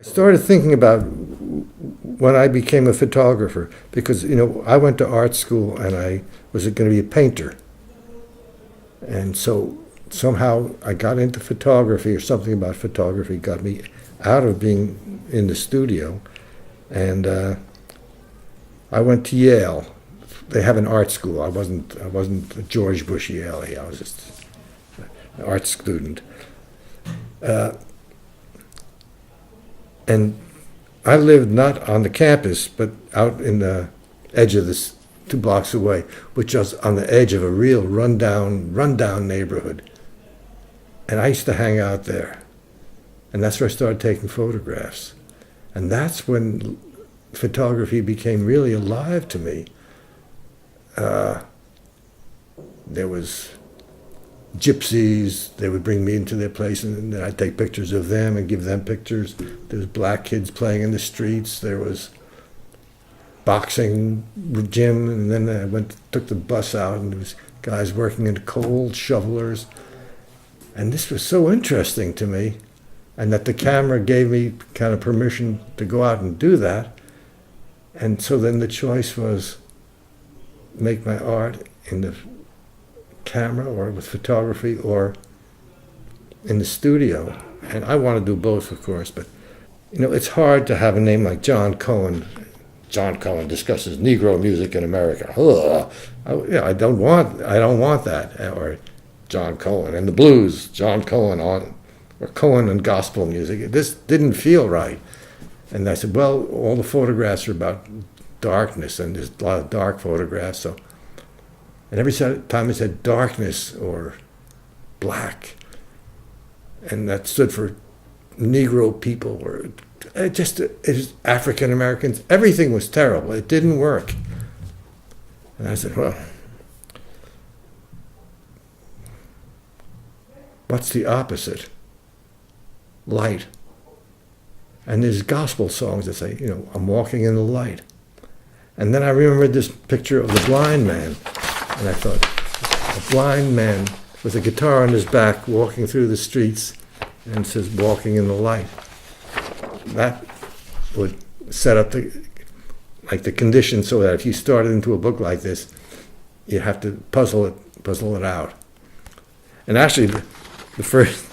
I started thinking about when I became a photographer, because, I went to art school and I was going to be a painter. And so somehow I got into photography, or something about photography got me out of being in the studio. And I went to Yale. They have an art school. I wasn't a George Bush Yale. I was just an art student. And I lived not on the campus, but out in the edge of this, 2 blocks away, which was on the edge of a real rundown neighborhood. And I used to hang out there. And that's where I started taking photographs. And that's when photography became really alive to me. There was gypsies. They would bring me into their place, and then I'd take pictures of them and give them pictures. There was black kids playing in the streets. There was boxing gym, and then I took the bus out, and there was guys working in coal shovelers. And this was so interesting to me, and that the camera gave me kind of permission to go out and do that. And so then the choice was make my art in the camera or with photography or in the studio. And I want to do both, of course, but it's hard to have a name like John Cohen. John Cohen discusses Negro music in America. Ugh. I don't want that. Or John Cohen and the blues, John Cohen or Cohen and gospel music. This didn't feel right. And I said, well, all the photographs are about darkness, and there's a lot of dark photographs. So, and every time I said darkness or black, and that stood for Negro people, or it was African Americans. Everything was terrible. It didn't work. And I said, well, what's the opposite? Light. And there's gospel songs that say, I'm walking in the light. And then I remembered this picture of the blind man. And I thought, a blind man with a guitar on his back walking through the streets, and says, walking in the light. That would set up the conditions so that if you started into a book like this, you have to puzzle it out. And actually, the first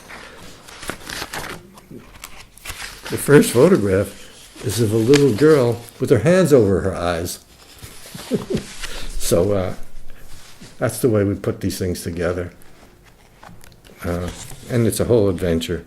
photograph is of a little girl with her hands over her eyes. So that's the way we put these things together. And it's a whole adventure.